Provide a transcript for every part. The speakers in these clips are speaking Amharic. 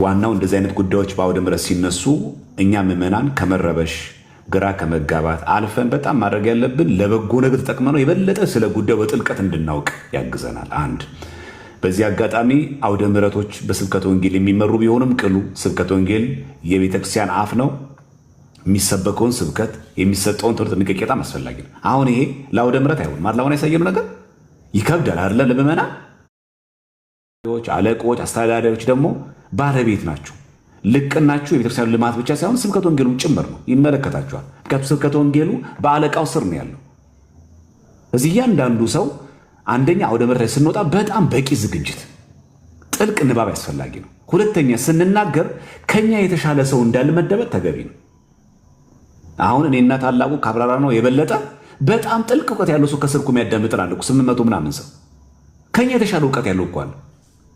ዋናው እንደዚህ አይነት ጉዳዮች በአውደ ምሕረት ሲነሱ እኛ ምዕመናን ከመረበሽ ግራ ከመጋባት አልፈን በጣም ማድረግ ያለብን ለበጎ ነገር ተጠቅመነው የበለጠ ስለ ጉዳዩ በጥልቀት እንድናውቅ ያግዘናል። አንድ በዚህ አጋጣሚ አውደ ምሕረቶች በስብከተ ወንጌል የሚመሩ ቢሆንም ቅሉ ስብከተ ወንጌል የቤተክርስቲያን አፍ ነው። የሚሰበከውን ስብከት የሚሰጠውን ትምህርት ጥንቃቄ በጣም አስፈላጊ ነው። አሁን ይሄ ለአውደ ምሕረት አይሆንም ማለት ለሆነ ያሳየነው ነገር ይከብዳል አይደለ? ለምዕመናን አለቆች፣ አስተዳዳሪዎች ደግሞ ባለቤት ናቸው። ልቅናችሁ የቤተክርስቲያኑ ልማት ብቻ ሳይሆን ስብከተ ወንጌሉም ጭምር ነው፣ ይመለከታችኋል። ምክንያቱም ስብከተ ወንጌሉ በአለቃው ስር ነው ያለው። እዚህ እያንዳንዱ ሰው አንደኛ አውደ ምሕረት ላይ ስንወጣ በጣም በቂ ዝግጅት፣ ጥልቅ ንባብ ያስፈላጊ ነው። ሁለተኛ ስንናገር ከኛ የተሻለ ሰው እንዳልመደበት ተገቢ ነው። አሁን እኔና ታላቁ ካብራራ ነው የበለጠ በጣም ጥልቅ እውቀት ያለው ሰው ከስርኩ የሚያዳምጥን አለ 800 ምናምን ሰው ከኛ የተሻለ እውቀት ያለው እኮ አለ።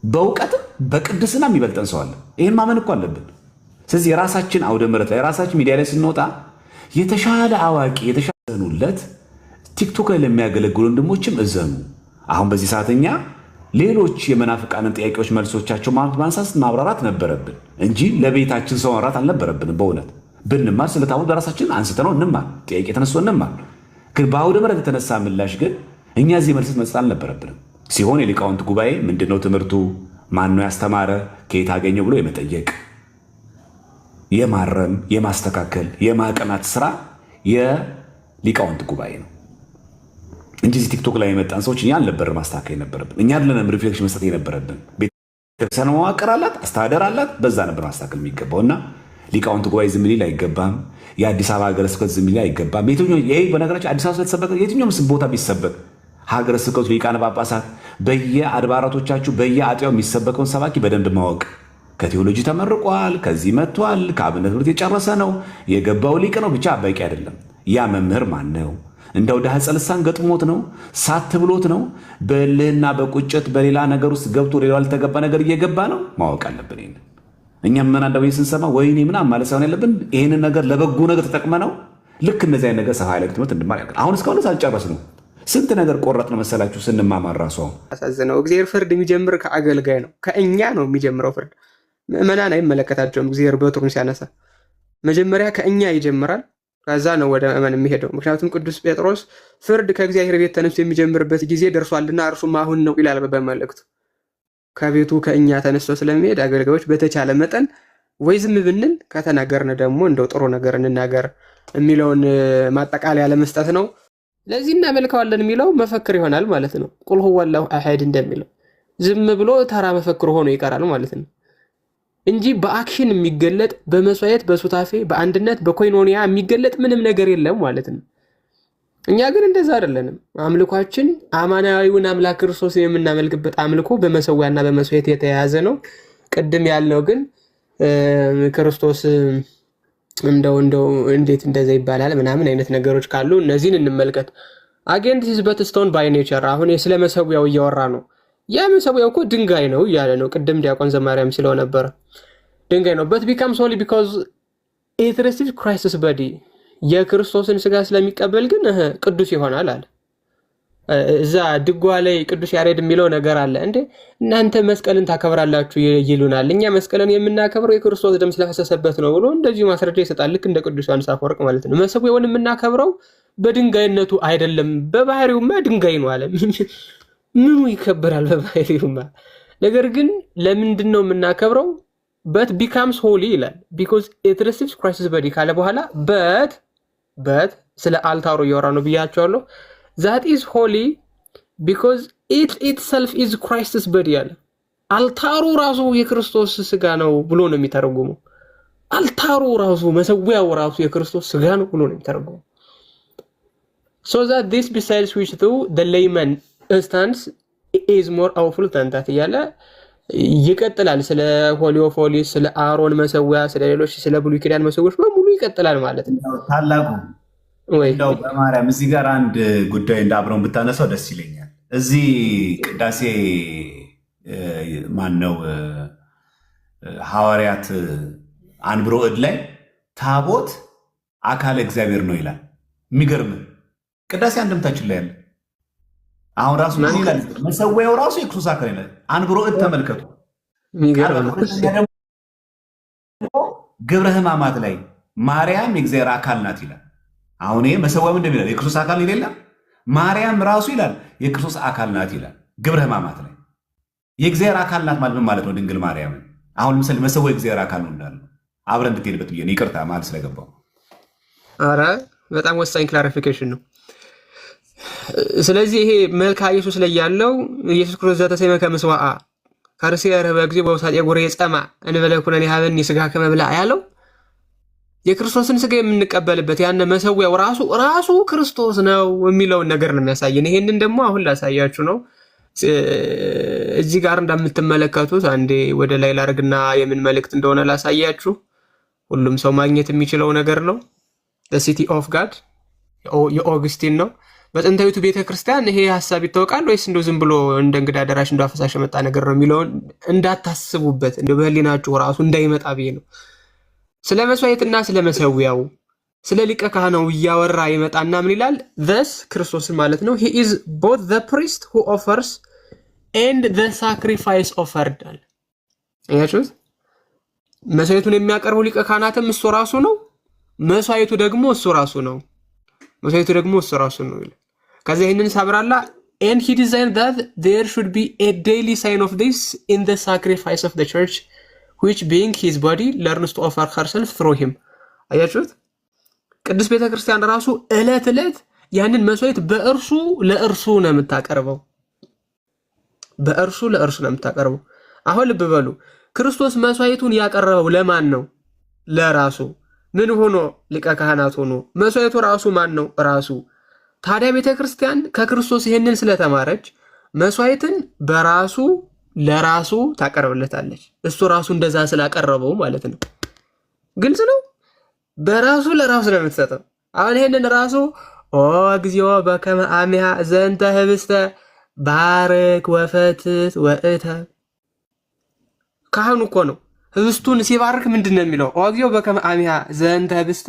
በእውቀትም በቅድስና የሚበልጠን ሰው አለ። ይህን ማመን እኮ አለብን። ስለዚህ የራሳችን አውደ ምሕረት ላይ የራሳችን ሚዲያ ላይ ስንወጣ የተሻለ አዋቂ የተሻለኑለት ቲክቶክ ላይ ለሚያገለግሉ ወንድሞችም እዘኑ። አሁን በዚህ ሰዓተኛ ሌሎች የመናፍቃንን ጥያቄዎች መልሶቻቸው ማንሳት ማብራራት ነበረብን እንጂ ለቤታችን ሰው ማውራት አልነበረብንም። በእውነት ብንማር ስለታወቅ በራሳችን አንስተነው እንማር፣ ጥያቄ ተነስቶ እንማር። ግን በአውደ ምሕረት የተነሳ ምላሽ ግን እኛ እዚህ መልስ መስጠት አልነበረብንም። ሲሆን የሊቃውንት ጉባኤ ምንድነው ትምህርቱ፣ ማነው ያስተማረ፣ ከየት አገኘው ብሎ የመጠየቅ የማረም የማስተካከል የማቀናት ስራ የሊቃውንት ጉባኤ ነው እንጂ እዚህ ቲክቶክ ላይ የመጣን ሰዎች እኛ አልነበር ማስተካከል የነበረብን። እኛ አይደለንም ሪፍሌክሽን መስጠት የነበረብን። ቤተክርስቲያን መዋቅር አላት፣ አስተዳደር አላት፣ በዛ ነበር ማስተካከል የሚገባው እና ሊቃውንት ጉባኤ ዝም ሊል አይገባም። የአዲስ አበባ ሀገረ ስብከት ዝም ሊል አይገባም። ይሄ በነገራችን አዲስ አበባ ስለተሰበከ የትኛውም ቦታ ቢሰበክ ሀገረ ስብከቱ ሊቃነ ጳጳሳት በየአድባራቶቻችሁ በየአጥያው የሚሰበከውን ሰባኪ በደንብ ማወቅ። ከቴዎሎጂ ተመርቋል፣ ከዚህ መጥቷል፣ ከአብነት ትምህርት የጨረሰ ነው፣ የገባው ሊቅ ነው ብቻ በቂ አይደለም። ያ መምህር ማን ነው? እንደው ዳህጸ ልሳን ገጥሞት ነው? ሳት ብሎት ነው? በእልህና በቁጭት በሌላ ነገር ውስጥ ገብቶ ሌላው ያልተገባ ነገር እየገባ ነው? ማወቅ አለብን። ይሄን እኛም ምን አንደው ስንሰማ ወይኔ ምናምን ማለት ሳይሆን ያለብን ይሄንን ነገር ለበጎ ነገር ተጠቅመነው ልክ እነዚህ አይነት ነገር ሰፋ ያለ ትምህርት እንድማር ያደርጋል። አሁን እስካሁን ሳልጨረስ ነው ስንት ነገር ቆረጥ ነው መሰላችሁ ስንማማር ራሱ። አሳዝነው እግዚአብሔር ፍርድ የሚጀምር ከአገልጋይ ነው፣ ከእኛ ነው የሚጀምረው ፍርድ። ምዕመናን አይመለከታቸውም። እግዚአብሔር በትሩን ሲያነሳ መጀመሪያ ከእኛ ይጀምራል፣ ከዛ ነው ወደ ምዕመን የሚሄደው። ምክንያቱም ቅዱስ ጴጥሮስ ፍርድ ከእግዚአብሔር ቤት ተነስቶ የሚጀምርበት ጊዜ ደርሷልና እርሱም አሁን ነው ይላል በመልእክቱ። ከቤቱ ከእኛ ተነስቶ ስለሚሄድ አገልጋዮች በተቻለ መጠን ወይ ዝም ብንል ከተናገርን ደግሞ እንደው ጥሩ ነገር እንናገር የሚለውን ማጠቃለያ ለመስጠት ነው። ለዚህ እናመልከዋለን የሚለው መፈክር ይሆናል ማለት ነው። ቁል ሁወ አላሁ አሐድ እንደሚለው ዝም ብሎ ተራ መፈክር ሆኖ ይቀራል ማለት ነው እንጂ በአክሽን የሚገለጥ በመስዋዕት በሱታፌ በአንድነት በኮይኖኒያ የሚገለጥ ምንም ነገር የለም ማለት ነው። እኛ ግን እንደዛ አይደለንም። አምልኳችን አማናዊውን አምላክ ክርስቶስን የምናመልክበት አምልኮ በመሰዊያና በመስዋዕት የተያያዘ ነው። ቅድም ያልነው ግን ክርስቶስ እንደው እንዴት እንደዛ ይባላል ምናምን አይነት ነገሮች ካሉ እነዚህን እንመልከት። አጌን ዲስ በት ስቶን ባይ ኔቸር። አሁን ስለ መሰዊያው እያወራ ነው። ያ መሰዊያው እኮ ድንጋይ ነው እያለ ነው። ቅድም ዲያቆን ዘማርያም ሲለው ነበረ ድንጋይ ነው። በት ቢካምስ ሆሊ ቢኮዝ ኢት ሪሲቭስ ክራይስትስ ቦዲ። የክርስቶስን ስጋ ስለሚቀበል ግን ቅዱስ ይሆናል አለ። እዛ ድጓ ላይ ቅዱስ ያሬድ የሚለው ነገር አለ። እንዴ እናንተ መስቀልን ታከብራላችሁ ይሉናል፣ እኛ መስቀልን የምናከብረው የክርስቶስ ደም ስለፈሰሰበት ነው ብሎ እንደዚሁ ማስረጃ ይሰጣል። ልክ እንደ ቅዱስ ዮሐንስ አፈወርቅ ማለት ነው። መሰዊያውን የምናከብረው በድንጋይነቱ አይደለም፣ በባህሪውማ ድንጋይ ነው አለ። ምኑ ይከበራል በባህሪውማ። ነገር ግን ለምንድን ነው የምናከብረው? በት ቢካምስ ሆሊ ይላል ቢኮዝ ኢት ሪሲቭስ ክራይስትስ ቦዲ ካለ በኋላ በት ስለ አልታሩ እያወራ ነው ብያቸዋለሁ። that is holy because it itself is Christ's body አለ። አልታሩ ራሱ የክርስቶስ ስጋ ነው ብሎ ነው የሚተረጉመው። አልታሩ ራሱ መሰዊያው ራሱ የክርስቶስ ስጋ ነው ብሎ ነው የሚተረጉመው። so that this besides which though the layman stands is more awful than that እያለ ይቀጥላል። ስለ ሆሊ ኦፍ ሆሊ፣ ስለ አሮን መሰዊያ፣ ስለ ሌሎች ስለ ብሉይ ኪዳን መሰዊያዎች በሙሉ ይቀጥላል ማለት ነው። ታላቁ እንደው በማርያም እዚህ ጋር አንድ ጉዳይ እንዳብረውን ብታነሳው ደስ ይለኛል። እዚህ ቅዳሴ ማነው ሐዋርያት አንብሮ እድ ላይ ታቦት አካለ እግዚአብሔር ነው ይላል። የሚገርም ቅዳሴ አንድምታችን ላይ ያለ አሁን ራሱ ምን ይላል? መሰዊያው ራሱ የክርስቶስ አካል ይላል። አንብሮ እድ ተመልከቱ። ግብረ ሕማማት ላይ ማርያም የእግዚአብሔር አካል ናት ይላል። አሁን ይሄ መሰዊያው እንደሚላል የክርስቶስ አካል የሌለም ማርያም ራሱ ይላል የክርስቶስ አካል ናት ይላል። ግብረ ሕማማት ላይ የእግዚአብሔር አካል ናት ማለት ምን ማለት ነው? ድንግል ማርያም አሁን ለምሳሌ መሰዊያው የእግዚአብሔር አካል ነው እንዳለ አብረን እንድትሄድበት ብዬ ነው። ይቅርታ ማለት ስለገባው። አረ በጣም ወሳኝ ክላሪፊኬሽን ነው። ስለዚህ ይሄ መልካ ኢየሱስ ላይ ያለው ኢየሱስ ክርስቶስ ዘተሰመ ከመስዋዓ ከርሲያ ረበ ጊዜ በውሳጤ ጎሬ ጸማ እንበለ ኩነኔ ሀበኒ ስጋ ከመብላ ያለው የክርስቶስን ስጋ የምንቀበልበት ያን መሰዊያው ራሱ ክርስቶስ ነው የሚለውን ነገር ነው የሚያሳየን። ይሄንን ደግሞ አሁን ላሳያችሁ ነው። እዚህ ጋር እንደምትመለከቱት አንዴ ወደ ላይ ላርግና የምን መልእክት እንደሆነ ላሳያችሁ። ሁሉም ሰው ማግኘት የሚችለው ነገር ነው። the city of god የኦግስቲን ነው። በጥንታዊቱ ቤተክርስቲያን ይሄ ሐሳብ ይታወቃል ወይስ እንደው ዝም ብሎ እንደ እንግዳ ደራሽ እንደው አፈሳሽ የመጣ ነገር ነው የሚለውን እንዳታስቡበት እንደው በህሊናችሁ ራሱ እንዳይመጣ ብዬ ነው። ስለ መስዋዕትና ስለ መሰዊያው ስለ ሊቀ ካህናው እያወራ ይመጣና ምን ይላል? thus ክርስቶስን ማለት ነው he is both the priest who offers and the sacrifice offered። አያችሁት? መስዋዕቱን የሚያቀርበው ሊቀ ካህናትም እሱ ራሱ ነው። መስዋዕቱ ደግሞ እሱ ራሱ ነው። ይላል። ከዛ ይህንን ሳብራላ and he designed that there should be a daily sign of this in the sacrifice of the church which being his body learns to offer herself through him። አያችሁት? ቅዱስ ቤተክርስቲያን ራሱ ዕለት ያንን መስዋዕት በእርሱ ለእርሱ ነው የምታቀርበው። አሁን ልብ በሉ፣ ክርስቶስ መስዋዕቱን ያቀረበው ለማን ነው? ለራሱ። ምን ሆኖ? ሊቀ ካህናት ሆኖ። መስዋዕቱ ራሱ ማን ነው? ራሱ። ታዲያ ቤተክርስቲያን ከክርስቶስ ይሄንን ስለተማረች መስዋዕትን በራሱ ለራሱ ታቀርብለታለች። እሱ ራሱ እንደዛ ስላቀረበው ማለት ነው። ግልጽ ነው። በራሱ ለራሱ ነው የምትሰጠው። አሁን ይሄንን ራሱ ኦ እግዚኦ በከመ አሚሃ ዘንተ ህብስተ ባርክ ወፈትት ወእተ ካህኑ እኮ ነው ህብስቱን ሲባርክ ምንድን ነው የሚለው? ኦ እግዚኦ በከመ አሚሃ ዘንተ ህብስተ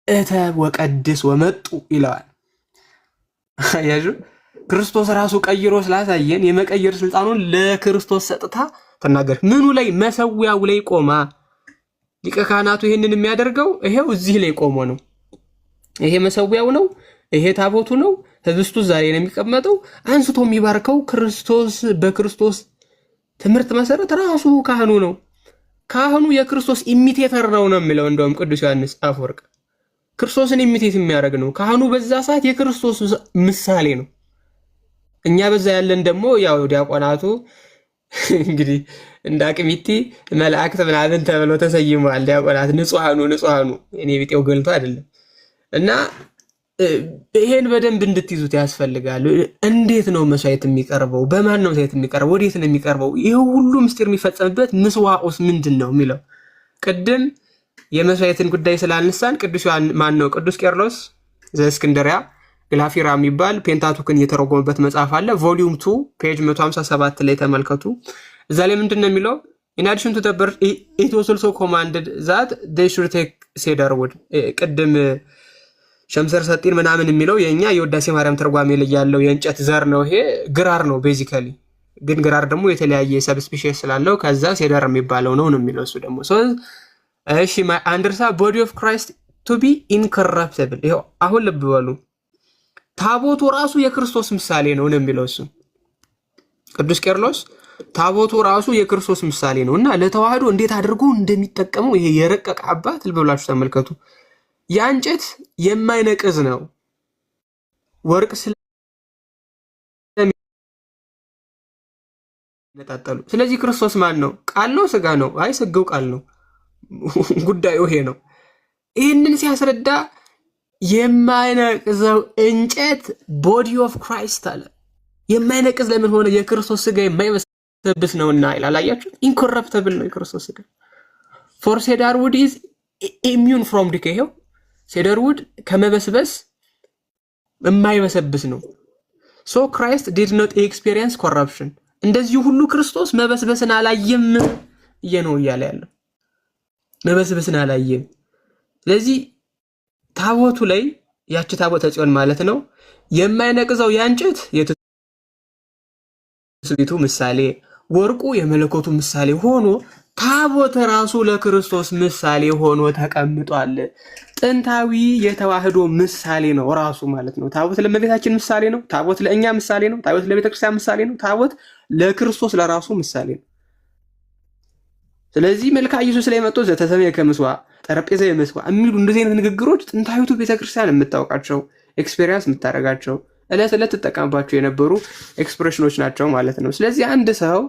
እተ ወቀድስ ወመጡ ይለዋል። ያጁ ክርስቶስ ራሱ ቀይሮ ስላሳየን የመቀየር ስልጣኑን ለክርስቶስ ሰጥታ ተናገር። ምኑ ላይ? መሰዊያው ላይ ቆማ። ሊቀ ካህናቱ ይሄንን የሚያደርገው ይሄው እዚህ ላይ ቆሞ ነው። ይሄ መሰዊያው ነው። ይሄ ታቦቱ ነው። ህብስቱ ዛሬ ነው የሚቀመጠው። አንስቶ የሚባርከው ክርስቶስ በክርስቶስ ትምህርት መሰረት ራሱ ካህኑ ነው። ካህኑ የክርስቶስ ኢሚቴተር ነው የሚለው እንደውም ቅዱስ ዮሐንስ አፈወርቅ ክርስቶስን ኢሚቴት የሚያደርግ ነው። ካህኑ በዛ ሰዓት የክርስቶስ ምሳሌ ነው። እኛ በዛ ያለን ደግሞ ያው ዲያቆናቱ እንግዲህ እንደ አቅሚቲ መላእክት ምናምን ተብለው ተሰይመዋል። ዲያቆናት ንጹሃኑ እኔ ቢጤው ገልቶ አይደለም። እና ይሄን በደንብ እንድትይዙት ያስፈልጋል። እንዴት ነው መስዋዕት የሚቀርበው? በማን ነው መስዋዕት የሚቀርበው? ወዴት ነው የሚቀርበው? ይሄ ሁሉ ምስጢር የሚፈጸምበት ምስዋዕስ ምንድን ነው የሚለው ቅድም የመስዋዕትን ጉዳይ ስላልነሳን ቅዱስ ቄርሎስ ዘእስክንድርያ ግላፊራ የሚባል ፔንታቱክን እየተረጎመበት መጽሐፍ አለ። ቮሊዩም 2 ፔጅ 157 ላይ ተመልከቱ። እዛ ላይ ምንድን ነው የሚለው? in addition to the birth it was also commanded that they should take cedar wood። ቅድም ሸምሰር ሰጢን ምናምን የሚለው የኛ የውዳሴ ማርያም ተርጓሜ ላይ ያለው የእንጨት ዘር ነው። ይሄ ግራር ነው ቤዚካሊ፣ ግን ግራር ደግሞ የተለያየ ሰብ ስፔሺስ ስላለው ከዛ ሴደር የሚባለው ነው የሚለው እሱ ደግሞ እሺ አንደርሳ body of Christ to be incorruptible። ይሄው አሁን ልብ በሉ፣ ታቦቱ ራሱ የክርስቶስ ምሳሌ ነው የሚለው እሱ ቅዱስ ቄርሎስ። ታቦቱ ራሱ የክርስቶስ ምሳሌ ነው እና ለተዋህዶ እንዴት አድርጎ እንደሚጠቀመው ይሄ የረቀቀ አባት ልብ ብላችሁ ተመልከቱ። የእንጨት የማይነቅዝ ነው፣ ወርቅ ስለሚነጣጠሉ። ስለዚህ ክርስቶስ ማን ነው? ቃል ነው? ስጋ ነው? አይ ስጋው ቃል ነው። ጉዳዩ ይሄ ነው። ይህንን ሲያስረዳ የማይነቅዘው እንጨት ቦዲ ኦፍ ክራይስት አለ። የማይነቅዝ ለምን ሆነ? የክርስቶስ ስጋ የማይበሰብስ ነውና ይላል። አያችሁት? ኢንኮረፕተብል ነው የክርስቶስ ስጋ። ፎር ሴዳር ውድ ኢዝ ኢሚዩን ፍሮም ዲኬ። ይሄው ሴዳር ውድ ከመበስበስ የማይበሰብስ ነው። ሶ ክራይስት ዲድ ኖት ኤክስፒሪየንስ ኮረፕሽን። እንደዚህ ሁሉ ክርስቶስ መበስበስን አላየም ነው እያለ ያለው፣ መበስበስን አላየም። ስለዚህ ታቦቱ ላይ ያቺ ታቦተ ጽዮን ማለት ነው የማይነቅዘው ያንጨት የትስብእቱ ምሳሌ፣ ወርቁ የመለኮቱ ምሳሌ ሆኖ ታቦት ራሱ ለክርስቶስ ምሳሌ ሆኖ ተቀምጧል። ጥንታዊ የተዋህዶ ምሳሌ ነው ራሱ ማለት ነው። ታቦት ለእመቤታችን ምሳሌ ነው። ታቦት ለእኛ ምሳሌ ነው። ታቦት ለቤተክርስቲያን ምሳሌ ነው። ታቦት ለክርስቶስ ለራሱ ምሳሌ ነው። ስለዚህ መልክአ ኢየሱስ ላይ መጥቶ ዘተሰሜ ከምስዋ ጠረጴዛ የመስዋ የሚሉ እንደዚህ አይነት ንግግሮች ጥንታዊቱ ቤተክርስቲያን የምታውቃቸው ኤክስፔሪንስ የምታደርጋቸው ዕለት ዕለት ትጠቀምባቸው የነበሩ ኤክስፕሬሽኖች ናቸው ማለት ነው። ስለዚህ አንድ ሰው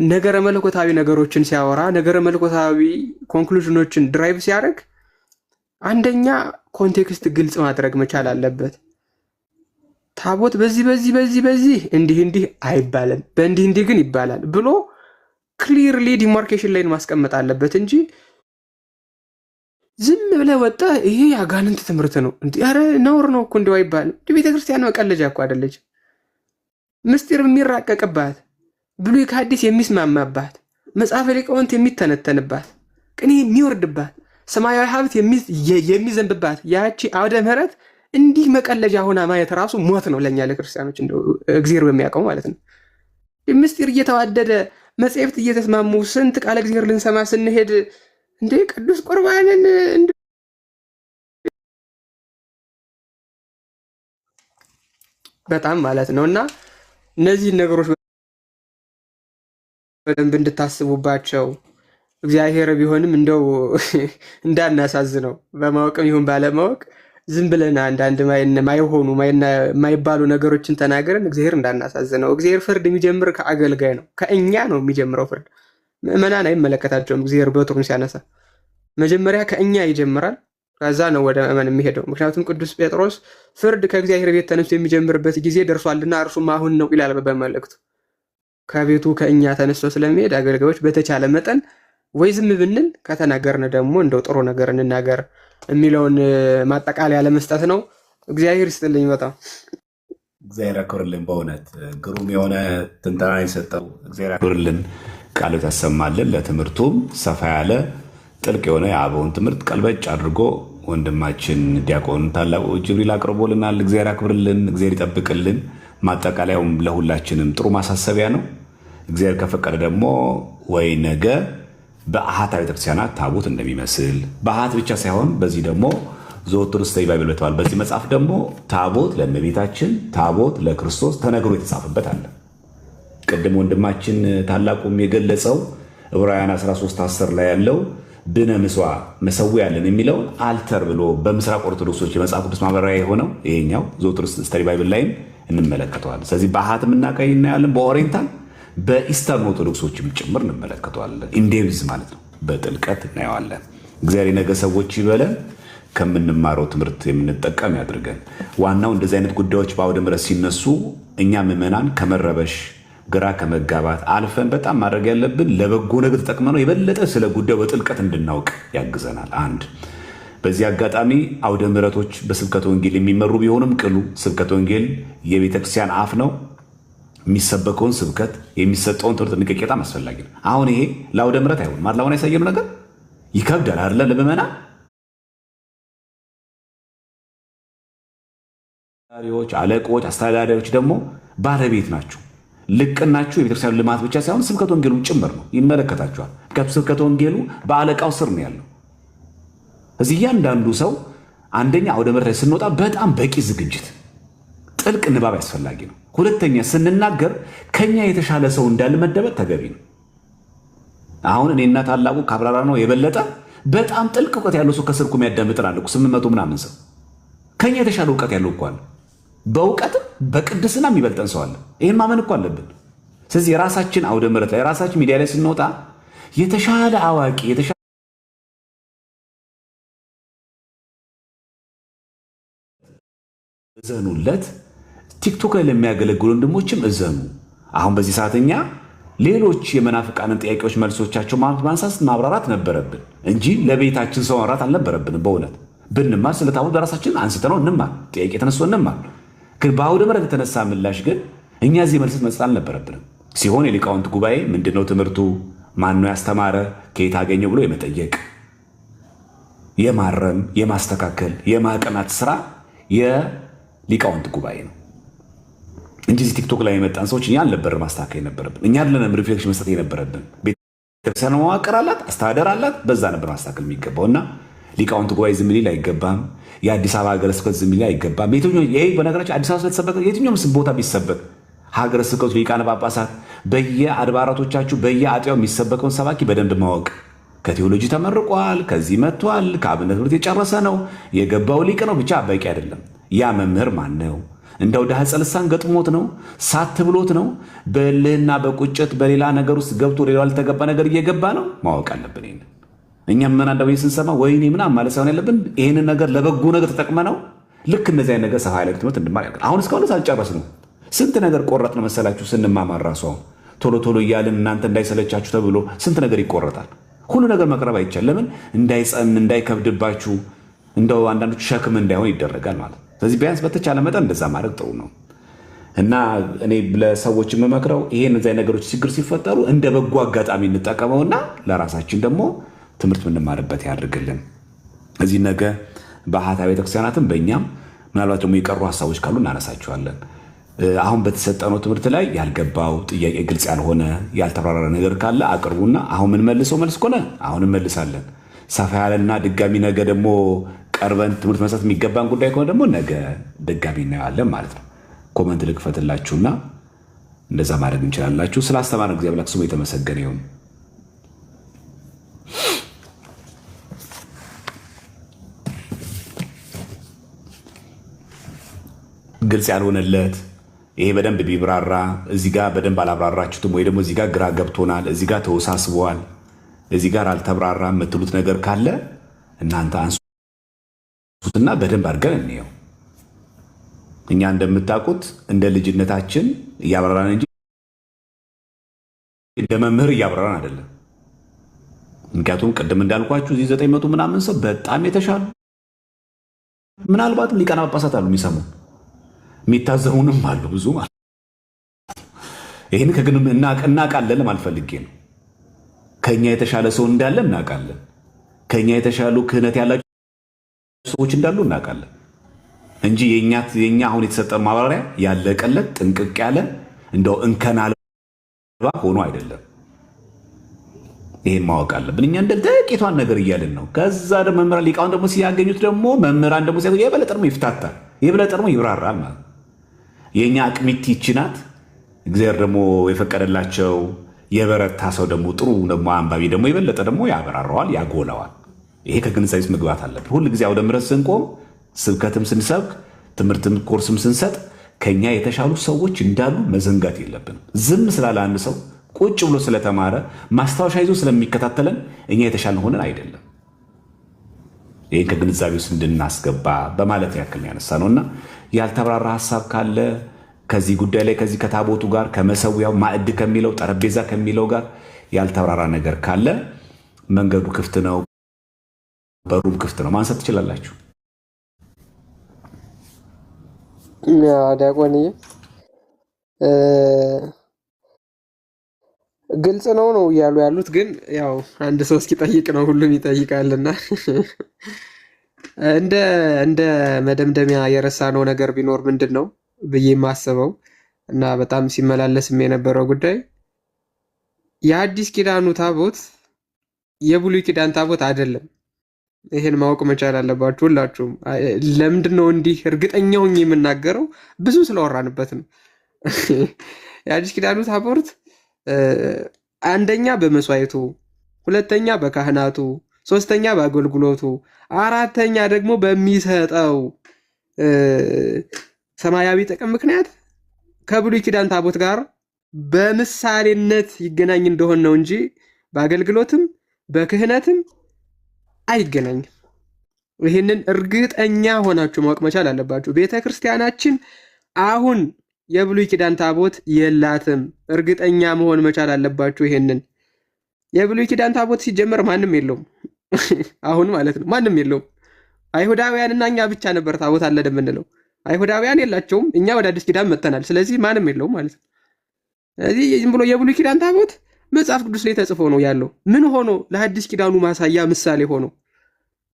ነገረ መለኮታዊ ነገሮችን ሲያወራ ነገረ መለኮታዊ ኮንክሉዥኖችን ድራይቭ ሲያደርግ አንደኛ ኮንቴክስት ግልጽ ማድረግ መቻል አለበት። ታቦት በዚህ በዚህ በዚህ በዚህ እንዲህ እንዲህ አይባልም፣ በእንዲህ እንዲህ ግን ይባላል ብሎ ክሊርሊ ዲማርኬሽን ላይን ማስቀመጥ አለበት እንጂ ዝም ብለህ ወጣ ይሄ የአጋንንት ትምህርት ነው ኧረ ነውር ነው እኮ እንዲሁ አይባልም። ቤተክርስቲያን መቀለጃ እኮ አይደለች። ምስጢር የሚራቀቅባት፣ ብሉይ ከሐዲስ የሚስማማባት፣ መጽሐፈ ሊቃውንት የሚተነተንባት፣ ቅኔ የሚወርድባት፣ ሰማያዊ ሀብት የሚዘንብባት ያቺ አውደ ምሕረት እንዲህ መቀለጃ ሆና ማየት ራሱ ሞት ነው ለእኛ ለክርስቲያኖች፣ እንደው እግዚአብሔር በሚያውቀው ማለት ነው። ምስጢር እየተዋደደ መጽሐፍት እየተስማሙ ስንት ቃለ እግዚአብሔር ልንሰማ ስንሄድ እንደ ቅዱስ ቁርባንን በጣም ማለት ነው። እና እነዚህን ነገሮች በደንብ እንድታስቡባቸው እግዚአብሔር ቢሆንም እንደው እንዳናሳዝነው በማወቅም ይሁን ባለማወቅ ዝም ብለን አንዳንድ ማይሆኑ ማይባሉ ነገሮችን ተናገረን እግዚአብሔር እንዳናሳዝነው። እግዚአብሔር ፍርድ የሚጀምር ከአገልጋይ ነው፣ ከእኛ ነው የሚጀምረው ፍርድ። ምዕመናን አይመለከታቸውም። እግዚአብሔር በትሩን ሲያነሳ መጀመሪያ ከእኛ ይጀምራል፣ ከዛ ነው ወደ ምዕመን የሚሄደው። ምክንያቱም ቅዱስ ጴጥሮስ ፍርድ ከእግዚአብሔር ቤት ተነስቶ የሚጀምርበት ጊዜ ደርሷልና እርሱም አሁን ነው ይላል በመልእክቱ። ከቤቱ ከእኛ ተነስቶ ስለሚሄድ አገልጋዮች በተቻለ መጠን ወይ ዝም ብንል ከተናገርን ደግሞ እንደው ጥሩ ነገር እንናገር የሚለውን ማጠቃለያ ለመስጠት ነው። እግዚአብሔር ይስጥልኝ። በጣም እግዚአብሔር ያክብርልን። በእውነት ግሩም የሆነ ትንተና የሰጠው እግዚአብሔር ያክብርልን። ቃሎት ያሰማልን። ለትምህርቱም ሰፋ ያለ ጥልቅ የሆነ የአበውን ትምህርት ቀልበጭ አድርጎ ወንድማችን ዲያቆን ታላቁ ጅብሪል አቅርቦልናል። እግዚአብሔር ያክብርልን፣ እግዚአብሔር ይጠብቅልን። ማጠቃለያውም ለሁላችንም ጥሩ ማሳሰቢያ ነው። እግዚአብሔር ከፈቀደ ደግሞ ወይ ነገ በአሃት ቤተክርስቲያናት ታቦት እንደሚመስል በአሃት ብቻ ሳይሆን በዚህ ደግሞ ዘወትር ስተይ ባይብል በተባለ በዚህ መጽሐፍ ደግሞ ታቦት ለእመቤታችን ታቦት ለክርስቶስ ተነግሮ የተጻፈበት አለ። ቅድም ወንድማችን ታላቁም የገለጸው ዕብራውያን 13:10 ላይ ያለው ብነ ምስዋ መሰዊያ ያለን የሚለውን አልተር ብሎ በምስራቅ ኦርቶዶክሶች የመጽሐፍ ቅዱስ ማብራሪያ የሆነው ይሄኛው ዘወትር ስተይ ባይብል ላይም እንመለከተዋለን። ስለዚህ በአሃት የምናውቀው እናያለን፣ በኦሪየንታል በኢስተርን ኦርቶዶክሶችም ጭምር እንመለከተዋለን። ኢንዴብዝ ማለት ነው፣ በጥልቀት እናየዋለን። እግዚአብሔር የነገ ሰዎች ይበለን፣ ከምንማረው ትምህርት የምንጠቀም ያድርገን። ዋናው እንደዚህ አይነት ጉዳዮች በአውደ ምሕረት ሲነሱ እኛ ምዕመናን ከመረበሽ ግራ ከመጋባት አልፈን በጣም ማድረግ ያለብን ለበጎ ነገር ተጠቅመነው የበለጠ ስለ ጉዳዩ በጥልቀት እንድናውቅ ያግዘናል። አንድ በዚህ አጋጣሚ አውደ ምሕረቶች በስብከተ ወንጌል የሚመሩ ቢሆንም ቅሉ ስብከተ ወንጌል የቤተክርስቲያን አፍ ነው። የሚሰበከውን ስብከት የሚሰጠውን ትምህርት ጥንቃቄ በጣም አስፈላጊ ነው። አሁን ይሄ ለአውደ ምሕረት አይሆንም። አሁን ያሳየነው ነገር ይከብዳል አይደለ? ለምዕመናን አለቆች፣ አስተዳዳሪዎች ደግሞ ባለቤት ናቸው። ልቅናችሁ የቤተክርስቲያኑ ልማት ብቻ ሳይሆን ስብከተ ወንጌሉ ጭምር ነው፣ ይመለከታችኋል። ስብከተ ወንጌሉ በአለቃው ስር ነው ያለው። እዚህ እያንዳንዱ ሰው አንደኛ አውደ ምሕረት ስንወጣ በጣም በቂ ዝግጅት፣ ጥልቅ ንባብ ያስፈላጊ ነው። ሁለተኛ ስንናገር ከኛ የተሻለ ሰው እንዳልመደበት ተገቢ ነው። አሁን እኔና ታላቁ ካብራራ ነው የበለጠ በጣም ጥልቅ እውቀት ያለው ሰው ከስርኩ የሚያዳምጥን አለ 800 ምናምን ሰው ከኛ የተሻለ እውቀት ያለው እኮ አለ። በእውቀትም በቅድስና የሚበልጠን ሰው አለ። ይህን ማመን እኮ አለብን። ስለዚህ የራሳችን አውደ ምሕረት ላይ የራሳችን ሚዲያ ላይ ስንወጣ የተሻለ አዋቂ እዘኑለት። ቲክቶክ ላይ ለሚያገለግሉ ወንድሞችም እዘኑ። አሁን በዚህ ሰዓተኛ ሌሎች የመናፍቃንን ጥያቄዎች መልሶቻቸው ማንሳት ማብራራት ነበረብን እንጂ ለቤታችን ሰው ማብራራት አልነበረብንም። በእውነት ብንማር ስለ ታቦት በራሳችን አንስተነው እንማር፣ ጥያቄ ተነስቶ እንማር። ግን በአውደ ምሕረት የተነሳ ምላሽ ግን እኛ እዚህ መልስ መስጠት አልነበረብንም። ሲሆን የሊቃውንት ጉባኤ ምንድነው ትምህርቱ፣ ማነው ያስተማረ፣ ከየት አገኘው ብሎ የመጠየቅ የማረም የማስተካከል የማቅናት ስራ የሊቃውንት ጉባኤ ነው እንጂ ቲክቶክ ላይ የመጣን ሰዎች እኛ አልነበረ ማስተካከል የነበረብን። እኛ አይደለንም ሪፍሌክሽን መስጠት የነበረብን። ቤተክርስቲያን መዋቅር አላት፣ አስተዳደር አላት። በዛ ነበር ማስተካከል የሚገባው እና ሊቃውንት ጉባኤ ዝም ሊል አይገባም። የአዲስ አበባ ሀገረ ስብከት ዝም ሊል አይገባም። ይሄ በነገራችን አዲስ አበባ ስለተሰበከ የትኛውም ቦታ ቢሰበክ ሀገረ ስብከቱ ሊቃነ ጳጳሳት በየአድባራቶቻችሁ በየአጥያው የሚሰበከውን ሰባኪ በደንብ ማወቅ። ከቴዎሎጂ ተመርቋል፣ ከዚህ መጥቷል፣ ከአብነት ትምህርት የጨረሰ ነው፣ የገባው ሊቅ ነው፣ ብቻ በቂ አይደለም። ያ መምህር ማን ነው? እንደው ዳህፀ ልሳን ገጥሞት ነው? ሳት ብሎት ነው? በእልህና በቁጭት በሌላ ነገር ውስጥ ገብቶ ሌላ ያልተገባ ነገር እየገባ ነው? ማወቅ አለብን። ይሄን እኛም ምን አንደው ስንሰማ ወይኔ ምናምን ማለት ሳይሆን ያለብን ይህንን ነገር ለበጎ ነገር ተጠቅመ ነው። ልክ እንደዚህ አይነት ነገር ሰፋ ያለ ትምህርት እንድማር ያደርጋል። አሁን እስካሁን ሳልጨረስ ነው ስንት ነገር ቆረጥ ነው መሰላችሁ? ስንማማር ራሱ አሁን ቶሎ ቶሎ እያልን እናንተ እንዳይሰለቻችሁ ተብሎ ስንት ነገር ይቆረጣል። ሁሉ ነገር መቅረብ አይቻል። ለምን? እንዳይጸን እንዳይከብድባችሁ፣ እንደው አንዳንዶቹ ሸክም እንዳይሆን ይደረጋል ማለት። ስለዚህ ቢያንስ በተቻለ መጠን እንደዛ ማድረግ ጥሩ ነው እና እኔ ለሰዎች የምመክረው ይሄን እዚያ ነገሮች ችግር ሲፈጠሩ እንደ በጎ አጋጣሚ እንጠቀመውና ለራሳችን ደግሞ ትምህርት ምንማርበት ያድርግልን። እዚህ ነገ በአሃታ ቤተክርስቲያናትም በእኛም ምናልባት ደግሞ የቀሩ ሀሳቦች ካሉ እናነሳቸዋለን። አሁን በተሰጠነው ትምህርት ላይ ያልገባው ጥያቄ፣ ግልጽ ያልሆነ ያልተብራራ ነገር ካለ አቅርቡና አሁን የምንመልሰው መልስ ከሆነ አሁን እንመልሳለን። ሰፋ ያለና ድጋሚ ነገ ደግሞ ቀርበን ትምህርት መስጠት የሚገባን ጉዳይ ከሆነ ደግሞ ነገ ድጋሚ እናየዋለን ማለት ነው። ኮመንት ልክፈትላችሁና እንደዛ ማድረግ እንችላላችሁ። ስላስተማረን ጊዜ ብላክ ስሙ የተመሰገነ ይሁን። ግልጽ ያልሆነለት ይሄ በደንብ ቢብራራ እዚህ ጋር በደንብ አላብራራችሁትም፣ ወይ ደግሞ እዚህ ጋር ግራ ገብቶናል፣ እዚህ ጋር ተወሳስበዋል፣ እዚህ ጋር አልተብራራ የምትሉት ነገር ካለ እናንተ አንሱትና በደንብ አድርገን እንየው። እኛ እንደምታውቁት እንደ ልጅነታችን እያብራራን እንጂ እንደ መምህር እያብራራን አይደለም። ምክንያቱም ቅድም እንዳልኳችሁ እዚህ 900 ምናምን ሰው በጣም የተሻሉ ምናልባትም ሊቃነ ጳጳሳት አሉ የሚሰሙ የሚታዘቡንም አሉ ብዙ ማለት። ይህን ከግንም እናውቃለን ማለት ፈልጌ ነው። ከኛ የተሻለ ሰው እንዳለ እናውቃለን። ከኛ የተሻሉ ክህነት ያላቸው ሰዎች እንዳሉ እናውቃለን እንጂ የኛ አሁን የተሰጠን ማብራሪያ ያለቀለት ጥንቅቅ ያለ እንደው እንከን አልባ ሆኖ አይደለም። ይሄን ማወቅ አለብን። እኛ እንደ ጥቂቷን ነገር እያልን ነው። ከዛ ደግሞ መምህራን ሊቃውን ደግሞ ሲያገኙት ደግሞ መምህራን ደግሞ ሲያገኙ የበለጠ ደግሞ ይፍታታል፣ የበለጠ ደግሞ ይብራራል ማለት ነው። የእኛ አቅሚት ይህች ናት። እግዚአብሔር ደግሞ የፈቀደላቸው የበረታ ሰው ደግሞ ጥሩ ደግሞ አንባቢ ደግሞ የበለጠ ደግሞ ያበራረዋል፣ ያጎለዋል። ይሄ ከግንዛቤ ውስጥ መግባት አለብን። ሁል ጊዜ አውደ ምሕረት ስንቆም፣ ስብከትም ስንሰብክ፣ ትምህርትም ኮርስም ስንሰጥ ከኛ የተሻሉ ሰዎች እንዳሉ መዘንጋት የለብንም። ዝም ስላለ አንድ ሰው ቁጭ ብሎ ስለተማረ ማስታወሻ ይዞ ስለሚከታተለን እኛ የተሻለ ሆነን አይደለም። ይህን ከግንዛቤ ውስጥ እንድናስገባ በማለት ያክል ያነሳ ነውና ያልተብራራ ሀሳብ ካለ ከዚህ ጉዳይ ላይ ከዚህ ከታቦቱ ጋር ከመሰዊያው ማዕድ ከሚለው ጠረጴዛ ከሚለው ጋር ያልተብራራ ነገር ካለ መንገዱ ክፍት ነው፣ በሩም ክፍት ነው። ማንሳት ትችላላችሁ። ዲያቆንዬ ግልጽ ነው እያሉ ያሉት ግን ያው አንድ ሰው እስኪጠይቅ ነው ሁሉም ይጠይቃልና እንደ መደምደሚያ የረሳነው ነገር ቢኖር ምንድን ነው ብዬ የማስበው እና በጣም ሲመላለስም የነበረው ጉዳይ የአዲስ ኪዳኑ ታቦት የብሉይ ኪዳን ታቦት አይደለም። ይሄን ማወቅ መቻል አለባችሁ ሁላችሁም። ለምንድን ነው እንዲህ እርግጠኛ ሆኜ የምናገረው? ብዙ ስለወራንበት ነው። የአዲስ ኪዳኑ ታቦት አንደኛ በመስዋዕቱ፣ ሁለተኛ በካህናቱ፣ ሶስተኛ በአገልግሎቱ፣ አራተኛ ደግሞ በሚሰጠው ሰማያዊ ጥቅም ምክንያት ከብሉይ ኪዳን ታቦት ጋር በምሳሌነት ይገናኝ እንደሆን ነው እንጂ በአገልግሎትም በክህነትም አይገናኝም። ይህንን እርግጠኛ ሆናችሁ ማወቅ መቻል አለባችሁ። ቤተ ክርስቲያናችን አሁን የብሉይ ኪዳን ታቦት የላትም። እርግጠኛ መሆን መቻል አለባችሁ። ይሄንን የብሉይ ኪዳን ታቦት ሲጀመር ማንም የለውም። አሁን ማለት ነው ማንም የለውም። አይሁዳውያንና እኛ ብቻ ነበር ታቦት አለ የምንለው። አይሁዳውያን የላቸውም፣ እኛ ወደ አዲስ ኪዳን መጥተናል። ስለዚህ ማንም የለውም ማለት ነው። ስለዚህ ዝም ብሎ የብሉይ ኪዳን ታቦት መጽሐፍ ቅዱስ ላይ ተጽፎ ነው ያለው። ምን ሆኖ? ለሐዲስ ኪዳኑ ማሳያ ምሳሌ ሆኖ፣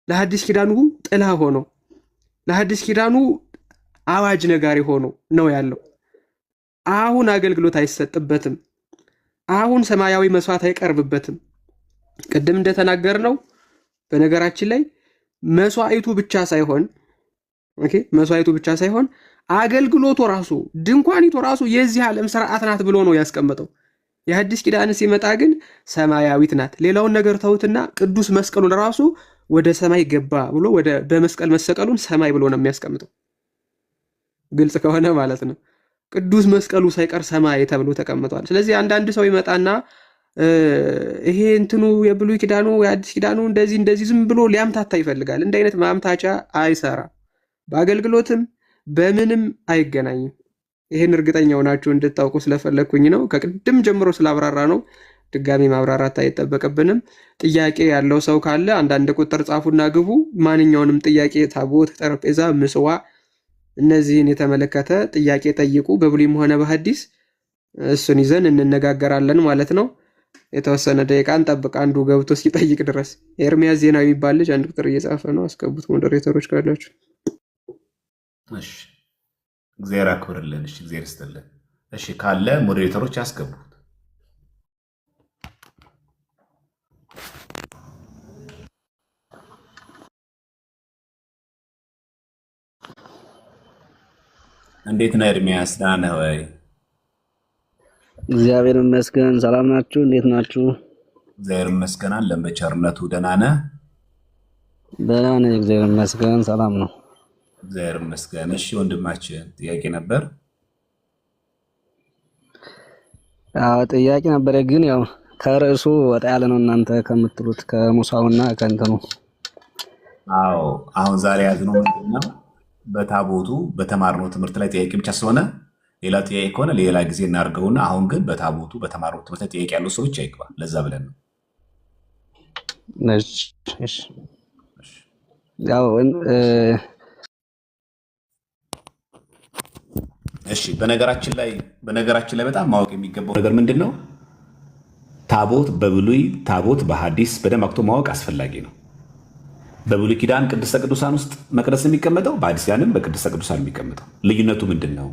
ለሐዲስ ኪዳኑ ጥላ ሆኖ፣ ለሐዲስ ኪዳኑ አዋጅ ነጋሪ ሆኖ ነው ያለው። አሁን አገልግሎት አይሰጥበትም። አሁን ሰማያዊ መስዋዕት አይቀርብበትም። ቅድም እንደተናገርነው በነገራችን ላይ መስዋዕቱ ብቻ ሳይሆን አገልግሎቱ ራሱ ድንኳኒቱ ራሱ የዚህ ዓለም ስርዓት ናት ብሎ ነው ያስቀመጠው። የሐዲስ ኪዳን ሲመጣ ግን ሰማያዊት ናት። ሌላውን ነገር ተውትና ቅዱስ መስቀሉን ራሱ ወደ ሰማይ ገባ ብሎ በመስቀል መሰቀሉን ሰማይ ብሎ ነው የሚያስቀምጠው። ግልጽ ከሆነ ማለት ነው። ቅዱስ መስቀሉ ሳይቀር ሰማይ ተብሎ ተቀምጧል። ስለዚህ አንዳንድ ሰው ይመጣና ይሄ እንትኑ የብሉይ ኪዳኑ የአዲስ ኪዳኑ እንደዚህ ዝም ብሎ ሊያምታታ ይፈልጋል። እንደ አይነት ማምታቻ አይሰራ፣ በአገልግሎትም በምንም አይገናኝም። ይህን እርግጠኛ ሆናችሁ እንድታውቁ ስለፈለግኩኝ ነው። ከቅድም ጀምሮ ስላብራራ ነው። ድጋሚ ማብራራት አይጠበቅብንም። ጥያቄ ያለው ሰው ካለ አንዳንድ ቁጥር ጻፉና ግቡ። ማንኛውንም ጥያቄ ታቦት፣ ጠረጴዛ፣ ምስዋ እነዚህን የተመለከተ ጥያቄ ጠይቁ፣ በብሉይም ሆነ በሐዲስ። እሱን ይዘን እንነጋገራለን ማለት ነው። የተወሰነ ደቂቃ እንጠብቅ፣ አንዱ ገብቶ እስኪጠይቅ ድረስ። ኤርሚያስ ዜና የሚባል ልጅ አንድ ቁጥር እየጻፈ ነው። አስገቡት ሞዴሬተሮች ካላችሁ። እሺ፣ እግዚአብሔር አክብርልን። እሺ፣ እግዚአብሔር ይስጥልን። እሺ፣ ካለ ሞዴሬተሮች ያስገቡት። እንዴት ነህ ኤርሚያስ? ደህና ነህ ወይ? እግዚአብሔር ይመስገን። ሰላም ናችሁ? እንዴት ናችሁ? እግዚአብሔር ይመስገን አለን በቸርነቱ። ደህና ነህ? ደህና ነኝ፣ እግዚአብሔር ይመስገን። ሰላም ነው፣ እግዚአብሔር ይመስገን። እሺ ወንድማችን ጥያቄ ነበር? አዎ ጥያቄ ነበረ፣ ግን ያው ከርዕሱ ወጣ ያለ ነው እናንተ ከምትሉት ከሙሳውና ከእንትኑ። አዎ አሁን ዛሬ ያዝነው ምንድነው በታቦቱ በተማርነው ትምህርት ላይ ጥያቄ ብቻ ስለሆነ ሌላ ጥያቄ ከሆነ ሌላ ጊዜ እናድርገውና አሁን ግን በታቦቱ በተማርነው ትምህርት ላይ ጥያቄ ያለው ሰው ብቻ ይግባ። ለዛ ብለን ነው። ያው እሺ በነገራችን ላይ በጣም ማወቅ የሚገባው ነገር ምንድን ነው? ታቦት በብሉይ ታቦት በሐዲስ በደንብ አክቶ ማወቅ አስፈላጊ ነው። በብሉይ ኪዳን ቅድስተ ቅዱሳን ውስጥ መቅደስ የሚቀመጠው፣ በሐዲስ ኪዳንም በቅድስተ ቅዱሳን የሚቀመጠው። ልዩነቱ ምንድን ነው?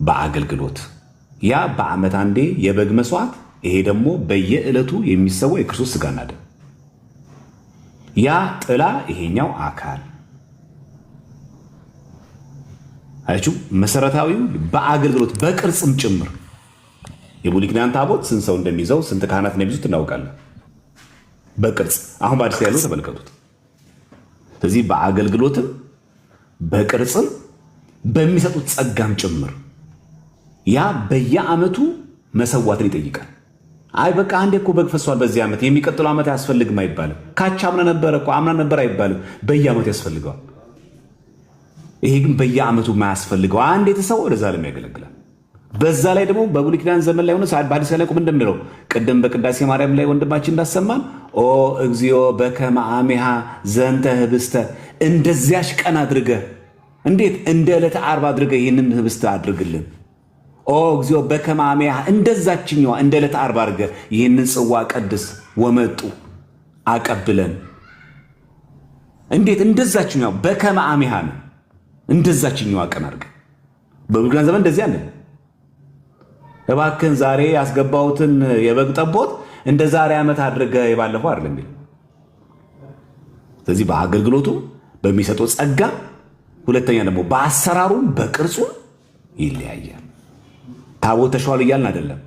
በአገልግሎት። ያ በዓመት አንዴ የበግ መስዋዕት፣ ይሄ ደግሞ በየዕለቱ የሚሰዋው የክርስቶስ ሥጋና ደም። ያ ጥላ፣ ይሄኛው አካል። አያችሁ፣ መሰረታዊው በአገልግሎት በቅርጽም ጭምር። የብሉይ ኪዳን ታቦት ስንት ሰው እንደሚይዘው ስንት ካህናት እንደሚይዙት እናውቃለን፣ በቅርጽ። አሁን በአዲስ ያለው ተመልከቱት። ስለዚህ በአገልግሎትም በቅርጽም በሚሰጡት ጸጋም ጭምር ያ በየዓመቱ መሰዋትን ይጠይቃል። አይ በቃ አንዴ እኮ በግ ፈሷል በዚህ ዓመት የሚቀጥለው ዓመት አያስፈልግም አይባልም። ካቻ አምና ነበር አይባልም። በየዓመቱ ያስፈልገዋል። ይሄ ግን በየዓመቱ የማያስፈልገው አንድ የተሰዋ ለዘላለም ያገለግላል። በዛ ላይ ደግሞ በብሉይ ኪዳን ዘመን ላይ ሆነ በሐዲስ ላይ ቁም እንደምንለው ቅድም በቅዳሴ ማርያም ላይ ወንድማችን እንዳሰማን ኦ እግዚኦ በከመ አሜሃ ዘንተ ህብስተ፣ እንደዚያሽ ቀን አድርገህ፣ እንዴት እንደ ዕለተ ዓርብ አድርገህ ይህንን ህብስት አድርግልን። ኦ እግዚኦ በከመ አሜሃ፣ እንደዛችኛዋ እንደ ዕለተ ዓርብ አድርገህ ይህንን ጽዋ ቀድስ ወመጡ አቀብለን። እንዴት እንደዛችኛዋ በከመ አሜሃ ነው፣ እንደዛችኛዋ ቀን አድርገህ። በብሉይ ኪዳን ዘመን እንደዚህ አለ። እባክህን ዛሬ ያስገባሁትን የበግ ጠቦት እንደ ዛሬ ዓመት አድርገህ የባለፈው አይደለም የሚል። ስለዚህ በአገልግሎቱ በሚሰጠው ጸጋ፣ ሁለተኛ ደግሞ በአሰራሩም በቅርጹ ይለያያል። ታቦት ተሸዋል እያልን አይደለም።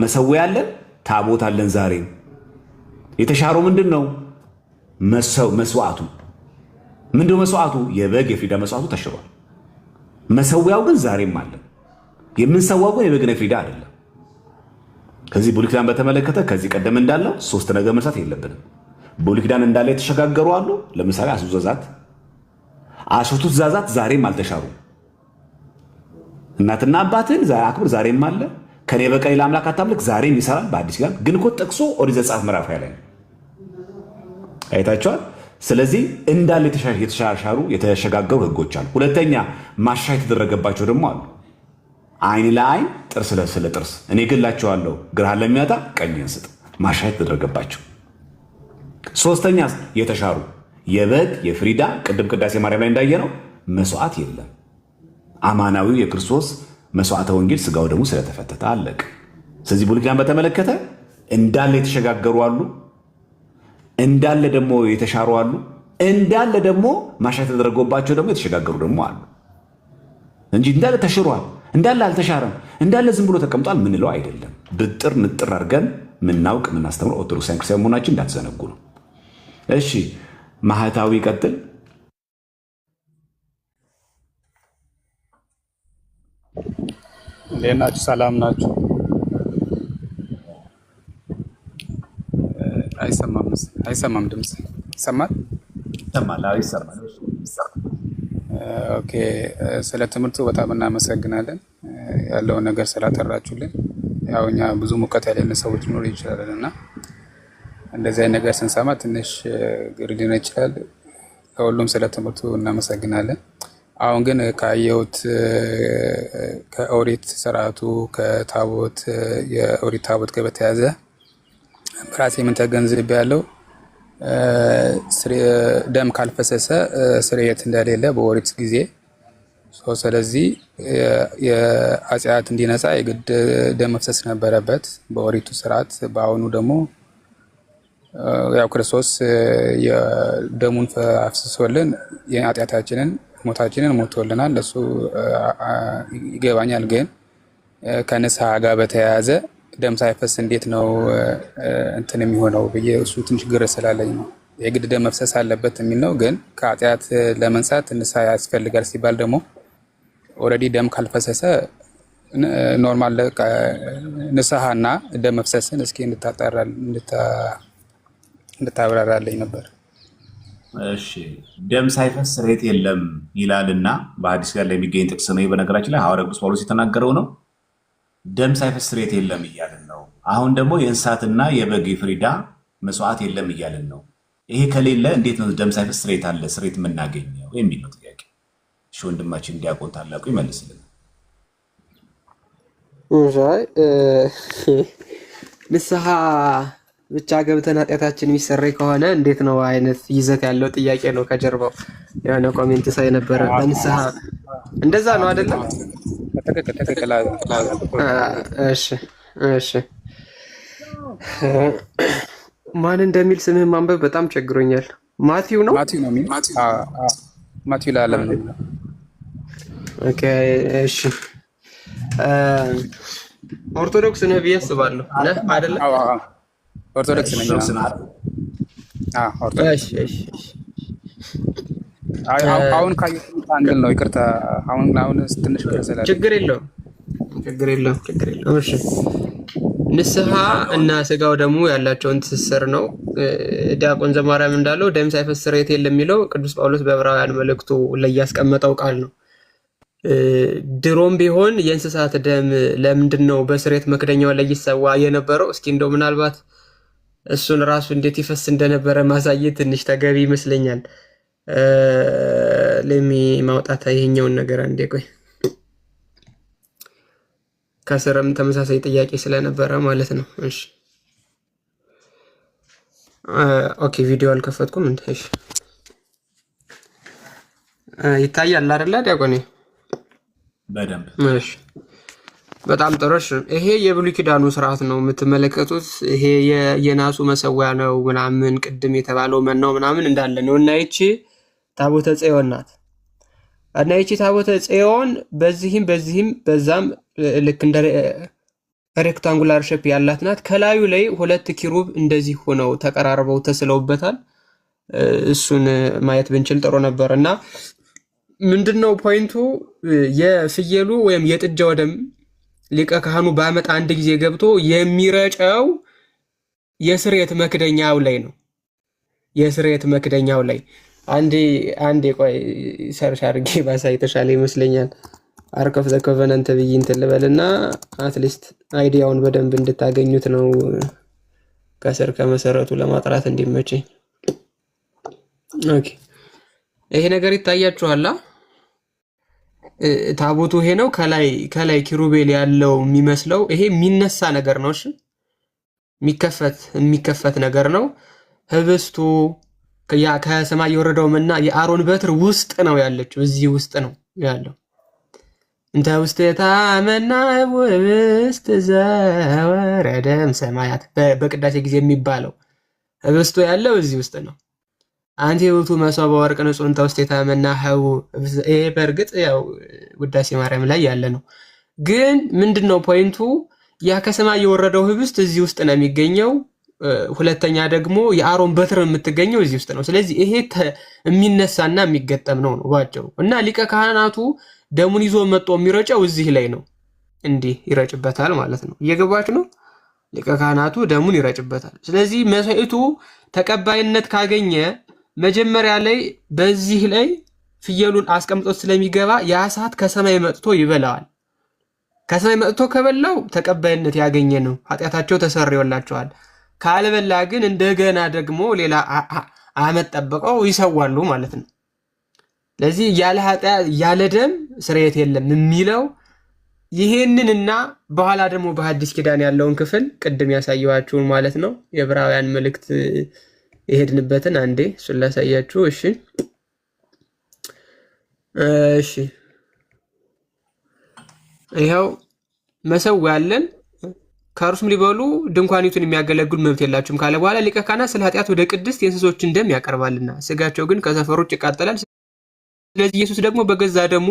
መሰዊያ አለን፣ ታቦት አለን። ዛሬ የተሻረው ምንድን ነው? መስዋዕቱ ምንድነው? መስዋዕቱ የበግ የፍሪዳ መስዋዕቱ ተሽሯል። መሰዊያው ግን ዛሬም አለ። የምንሰዋው ግን የበግና ፍሪዳ አይደለም። ከዚህ ብሉይ ኪዳን በተመለከተ ከዚህ ቀደም እንዳለው ሶስት ነገር መርሳት የለብንም። ብሉይ ኪዳን እንዳለ የተሸጋገሩ አሉ። ለምሳሌ አስርቱ ትእዛዛት ዛሬም አልተሻሩ። እናትና አባትን አክብር ዛሬም አለ። ከኔ በቀር ሌላ አምላክ አታምልክ ዛሬም ይሰራል። በአዲስ ኪዳን ግን እኮ ጠቅሶ ኦሪት ዘጸአት ምዕራፍ 20 ላይ አይታቸዋል። ስለዚህ እንዳለ የተሻሻሩ የተሸጋገሩ ህጎች አሉ። ሁለተኛ ማሻሻያ የተደረገባቸው ደግሞ አሉ። አይን ለአይን ጥርስ ለጥርስ እኔ ገላቸዋለሁ፣ ግራህን ለሚያጣ ቀኝህን ስጥ። ማሻሻያ የተደረገባቸው። ሶስተኛ የተሻሩ የበግ የፍሪዳ ቅድም ቅዳሴ ማርያም ላይ እንዳየነው መስዋዕት የለም። አማናዊው የክርስቶስ መስዋዕተ ወንጌል ስጋው ደግሞ ስለተፈተተ አለቅ። ስለዚህ ብሉይ ኪዳን በተመለከተ እንዳለ የተሸጋገሩ አሉ፣ እንዳለ ደግሞ የተሻሩ አሉ፣ እንዳለ ደግሞ ማሻሻያ ተደረገባቸው ደግሞ የተሸጋገሩ ደግሞ አሉ እንጂ እንዳለ ተሽሯል፣ እንዳለ አልተሻረም፣ እንዳለ ዝም ብሎ ተቀምጧል ምንለው አይደለም። ብጥር ንጥር አድርገን ምናውቅ ምናስተምር ኦርቶዶክሳውያን ክርስቲያን መሆናችን እንዳትዘነጉ ነው። እሺ ማህታዊ ቀጥል። እንዴት ናችሁ? ሰላም ናችሁ? አይሰማም ድምፅ ይሰማል? ኦኬ። ስለ ትምህርቱ በጣም እናመሰግናለን፣ ያለውን ነገር ስላጠራችሁልን። ያው እኛ ብዙ ሙቀት ያለን ሰዎች ሊኖር ይችላል እና እንደዚህ አይነት ነገር ስንሰማ ትንሽ ግር ሊሆን ይችላል። ለሁሉም ስለ ትምህርቱ እናመሰግናለን። አሁን ግን ካየሁት ከኦሪት ስርዓቱ ከታቦት የኦሪት ታቦት ጋር በተያያዘ በራሴ ምን ተገንዝቤያለሁ፣ ደም ካልፈሰሰ ስርየት እንደሌለ በኦሪት ጊዜ። ስለዚህ የኃጢአት እንዲነጻ የግድ ደም መፍሰስ ነበረበት በኦሪቱ ስርዓት። በአሁኑ ደግሞ ያው ክርስቶስ የደሙን አፍስሶልን የኃጢአታችንን ሞታችንን ሞቶልናል። እሱ ይገባኛል። ግን ከንስሐ ጋር በተያያዘ ደም ሳይፈስ እንዴት ነው እንትን የሚሆነው ብዬ እሱ ትንሽ ግር ስላለኝ ነው። የግድ ደም መፍሰስ አለበት የሚል ነው። ግን ከኃጢአት ለመንጻት ንስሐ ያስፈልጋል ሲባል ደግሞ ኦልሬዲ ደም ካልፈሰሰ ኖርማል ንስሐና ደም መፍሰስን እስኪ እንድታብራራልኝ ነበር። እሺ ደም ሳይፈስ ስርየት የለም ይላልና በሐዲስ ጋር ላይ የሚገኝ ጥቅስ ነው። በነገራችን ላይ ሐዋርያው ቅዱስ ጳውሎስ የተናገረው ነው። ደም ሳይፈስ ስርየት የለም እያልን ነው። አሁን ደግሞ የእንስሳትና የበግ ፍሪዳ መስዋዕት የለም እያልን ነው። ይሄ ከሌለ እንዴት ነው ደም ሳይፈስ ስርየት አለ ስርየት የምናገኘው የሚል ነው ጥያቄ። እሺ ወንድማችን ዲያቆን ታላቁ ይመልስልን። ንስሐ ብቻ ገብተን ኃጢአታችን የሚሰረይ ከሆነ እንዴት ነው አይነት ይዘት ያለው ጥያቄ ነው። ከጀርባው የሆነ ኮሜንት ሳይ ነበረ። በንስሐ እንደዛ ነው አይደለም? ትክክል። እሺ ማን እንደሚል ስምህን ማንበብ በጣም ቸግሮኛል። ማቲው ነው የሚል ማቲው ለዓለም ነው። ኦኬ እሺ። ኦርቶዶክስ ነህ ብዬ አስባለሁ አይደለ? ኦርቶዶክስ ነኝ። እሺ። አሁን ካየሁት አንግል ነው። ይቅርታ አሁን ትንሽ ከሰላለ ችግር የለውም። እሺ ንስሐ እና ስጋው ደግሞ ያላቸውን ትስስር ነው። ዲያቆን ዘማርያም እንዳለው ደም ሳይፈስ ስርየት የለም የሚለው ቅዱስ ጳውሎስ በዕብራውያን መልእክቱ ላይ ያስቀመጠው ቃል ነው። ድሮም ቢሆን የእንስሳት ደም ለምንድን ነው በስርየት መክደኛው ላይ ይሰዋ የነበረው? እስኪ እንደው ምናልባት እሱን ራሱ እንዴት ይፈስ እንደነበረ ማሳየት ትንሽ ተገቢ ይመስለኛል። ለሚ ማውጣት ይሄኛውን ነገር አንዴ ቆይ፣ ከስርም ተመሳሳይ ጥያቄ ስለነበረ ማለት ነው። እሺ ኦኬ፣ ቪዲዮ አልከፈትኩም እንዴ? እሺ ይታያል አይደል ዲያቆኔ? በደንብ እሺ፣ በጣም ጥሩ። ይሄ የብሉይ ኪዳኑ ስርዓት ነው የምትመለከቱት። ይሄ የናሱ መሰዊያ ነው ምናምን ቅድም የተባለው መናው ምናምን እንዳለ ነው። እና ይቺ ታቦተ ጽዮን ናት። እና ይቺ ታቦተ ጽዮን በዚህም በዛም ልክ እንደ ሬክታንጉላር ሼፕ ያላት ናት። ከላዩ ላይ ሁለት ኪሩብ እንደዚህ ሆነው ተቀራርበው ተስለውበታል። እሱን ማየት ብንችል ጥሩ ነበር። እና ምንድነው ፖይንቱ? የፍየሉ ወይም የጥጃው ደም ሊቀ ካህኑ በዓመት አንድ ጊዜ ገብቶ የሚረጨው የስርየት መክደኛው ላይ ነው። የስርየት መክደኛው ላይ አንዴ ቆይ ሰርች አድርጌ ባሳይ የተሻለ ይመስለኛል። አርክ ኦፍ ዘ ኮቨናንት ብዬ እንትን ልበልና አትሊስት አይዲያውን በደንብ እንድታገኙት ነው፣ ከስር ከመሰረቱ ለማጥራት እንዲመቸኝ። ኦኬ ይሄ ነገር ይታያችኋል። ታቦቱ ይሄ ነው። ከላይ ኪሩቤል ያለው የሚመስለው ይሄ የሚነሳ ነገር ነው። እሺ የሚከፈት ነገር ነው። ህብስቱ ከሰማይ የወረደው መና የአሮን በትር ውስጥ ነው ያለችው። እዚህ ውስጥ ነው ያለው። እንተ ውስቴታ መናብ ህብስት ዘወረደም ሰማያት በቅዳሴ ጊዜ የሚባለው ህብስቱ ያለው እዚህ ውስጥ ነው። አንቲ ውእቱ መሶበ ወርቅ ንጹሕ እንተ ውስቴታ መናህው። ይሄ በእርግጥ ያው ውዳሴ ማርያም ላይ ያለ ነው። ግን ምንድነው ፖይንቱ? ያ ከሰማይ የወረደው ህብስት እዚህ ውስጥ ነው የሚገኘው። ሁለተኛ ደግሞ የአሮን በትር የምትገኘው እዚህ ውስጥ ነው። ስለዚህ ይሄ የሚነሳና የሚገጠም ነው ባጭሩ። እና ሊቀ ካህናቱ ደሙን ይዞ መጥቶ የሚረጨው እዚህ ላይ ነው። እንዲህ ይረጭበታል ማለት ነው። እየገባችሁ ነው? ሊቀ ካህናቱ ደሙን ይረጭበታል። ስለዚህ መስዋዕቱ ተቀባይነት ካገኘ መጀመሪያ ላይ በዚህ ላይ ፍየሉን አስቀምጦት ስለሚገባ ያ ሰዓት ከሰማይ መጥቶ ይበላዋል። ከሰማይ መጥቶ ከበላው ተቀባይነት ያገኘ ነው፣ ኃጢአታቸው ተሰርዮላቸዋል። ካልበላ ግን እንደገና ደግሞ ሌላ ዓመት ጠብቀው ይሰዋሉ ማለት ነው። ስለዚህ ያለ ኃጢአት ያለ ደም ስርየት የለም የሚለው ይሄንንና በኋላ ደግሞ በሐዲስ ኪዳን ያለውን ክፍል ቅድም ያሳየኋችሁን ማለት ነው። የዕብራውያን መልእክት የሄድንበትን አንዴ እሱን ላሳያችሁ። እሺ ይኸው መሰዊያ አለን፣ ከእርሱም ሊበሉ ድንኳኒቱን የሚያገለግሉ መብት የላችሁም ካለ በኋላ ሊቀ ካህናት ስለ ኃጢአት ወደ ቅድስት የእንስሶችን ደም ያቀርባልና ስጋቸው ግን ከሰፈሩ ውጭ ይቃጠላል። ስለዚህ ኢየሱስ ደግሞ በገዛ ደሙ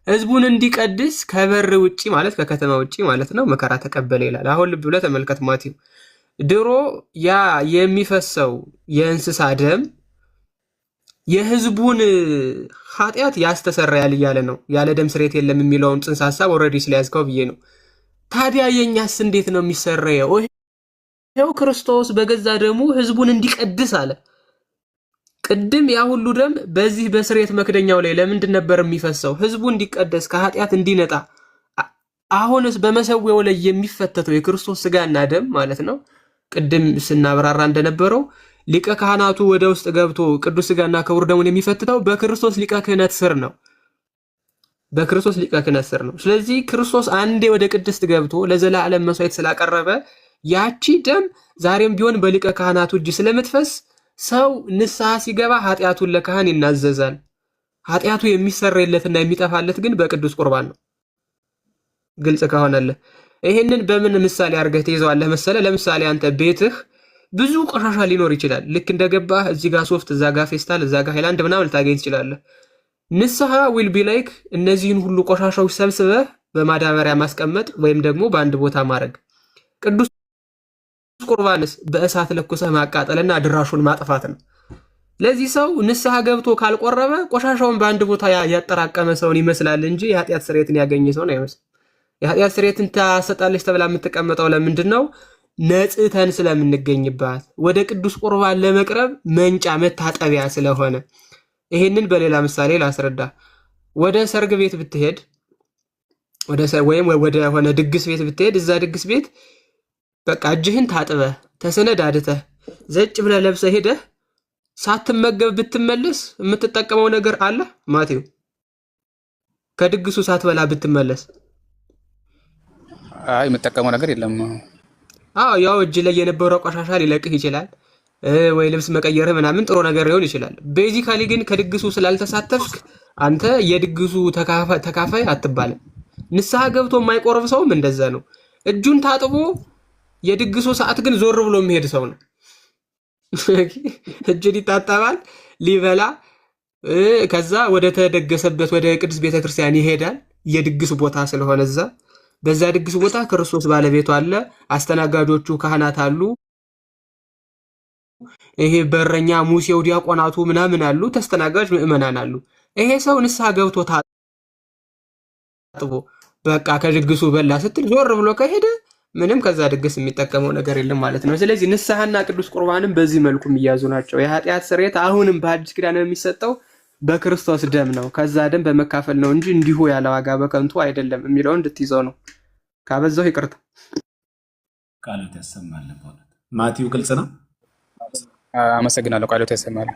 ሕዝቡን እንዲቀድስ ከበር ውጭ ማለት ከከተማ ውጭ ማለት ነው መከራ ተቀበለ ይላል። አሁን ልብ ብለህ ተመልከት ማቴው። ድሮ ያ የሚፈሰው የእንስሳ ደም የሕዝቡን ኃጢአት ያስተሰርያል እያለ ነው። ያለ ደም ስርየት የለም የሚለውን ጽንሰ ሐሳብ ኦልሬዲ ስለያዝከው ብዬ ነው። ታዲያ የኛስ እንዴት ነው የሚሰረየው? ይኸው ክርስቶስ በገዛ ደሙ ሕዝቡን እንዲቀድስ አለ። ቅድም ያ ሁሉ ደም በዚህ በስርየት መክደኛው ላይ ለምንድን ነበር የሚፈሰው? ሕዝቡ እንዲቀደስ ከኃጢአት እንዲነጣ። አሁንስ በመሰዊያው ላይ የሚፈተተው የክርስቶስ ስጋና ደም ማለት ነው። ቅድም ስናብራራ እንደነበረው ሊቀ ካህናቱ ወደ ውስጥ ገብቶ ቅዱስ ስጋና ክቡር ደሙን የሚፈትተው በክርስቶስ ሊቀ ክህነት ስር ነው። በክርስቶስ ሊቀ ክህነት ስር ነው። ስለዚህ ክርስቶስ አንዴ ወደ ቅድስት ገብቶ ለዘላለም መስዋዕት ስላቀረበ ያቺ ደም ዛሬም ቢሆን በሊቀ ካህናቱ እጅ ስለምትፈስ ሰው ንስሐ ሲገባ ኃጢአቱን ለካህን ይናዘዛል። ኃጢአቱ የሚሰረይለትና የሚጠፋለት ግን በቅዱስ ቁርባን ነው። ግልጽ ከሆነልህ ይሄንን በምን ምሳሌ አድርገህ ትይዘዋለህ መሰለ? ለምሳሌ አንተ ቤትህ ብዙ ቆሻሻ ሊኖር ይችላል። ልክ እንደገባህ እዚህ ጋር ሶፍት፣ እዛ ጋር ፌስታል፣ እዛ ጋር ሃይላንድ ምናምን ልታገኝ ትችላለህ። ንስሐ ዊል ቢ ላይክ እነዚህን ሁሉ ቆሻሻዎች ሰብስበህ በማዳበሪያ ማስቀመጥ ወይም ደግሞ በአንድ ቦታ ማድረግ። ቅዱስ ቁርባንስ በእሳት ለኩሰህ ማቃጠልና ድራሹን ማጥፋት ነው። ለዚህ ሰው ንስሐ ገብቶ ካልቆረበ ቆሻሻውን በአንድ ቦታ ያጠራቀመ ሰውን ይመስላል እንጂ የኃጢአት ስርየትን ያገኘ ሰውን አይመስል። የኃጢአት ስርየትን ታሰጣለች ተብላ የምትቀመጠው ለምንድን ነው? ነጽተን ስለምንገኝባት ወደ ቅዱስ ቁርባን ለመቅረብ መንጫ መታጠቢያ ስለሆነ። ይሄንን በሌላ ምሳሌ ላስረዳ። ወደ ሰርግ ቤት ብትሄድ ወይም ወደ ሆነ ድግስ ቤት ብትሄድ እዛ ድግስ ቤት በቃ እጅህን ታጥበህ ተሰነዳድተህ ዘጭ ብለህ ለብሰህ ሄደህ ሳትመገብ ብትመለስ የምትጠቀመው ነገር አለ? ማቴው ከድግሱ ሳትበላ ብትመለስ የምጠቀመው ነገር የለም። ያው እጅ ላይ የነበረው ቆሻሻ ሊለቅህ ይችላል፣ ወይ ልብስ መቀየርህ ምናምን ጥሩ ነገር ሊሆን ይችላል። ቤዚካሊ ግን ከድግሱ ስላልተሳተፍክ አንተ የድግሱ ተካፋይ አትባልም። ንስሐ ገብቶ የማይቆርብ ሰውም እንደዛ ነው። እጁን ታጥቦ የድግሱ ሰዓት ግን ዞር ብሎ የሚሄድ ሰው ነው። እጁን ይታጠባል ሊበላ፣ ከዛ ወደ ተደገሰበት ወደ ቅዱስ ቤተክርስቲያን ይሄዳል። የድግሱ ቦታ ስለሆነ በዛ ድግስ ቦታ ክርስቶስ ባለቤቱ አለ፣ አስተናጋጆቹ ካህናት አሉ፣ ይሄ በረኛ ሙሴው ዲያቆናቱ ምናምን አሉ፣ ተስተናጋጅ ምእመናን አሉ። ይሄ ሰው ንስሐ ገብቶ ታጥቦ በቃ ከድግሱ በላ ስትል ዞር ብሎ ከሄደ ምንም ከዛ ድግስ የሚጠቀመው ነገር የለም ማለት ነው። ስለዚህ ንስሐና ቅዱስ ቁርባንም በዚህ መልኩ የሚያዙ ናቸው። የኃጢአት ስርየት አሁንም በአዲስ ኪዳን የሚሰጠው በክርስቶስ ደም ነው። ከዛ ደም በመካፈል ነው እንጂ እንዲሁ ያለ ዋጋ በከንቱ አይደለም የሚለውን እንድትይዘው ነው። ካበዛው ይቅርታ። ቃሎት ያሰማል። ማቴው ግልጽ ነው። አመሰግናለሁ። ቃሎት ያሰማል።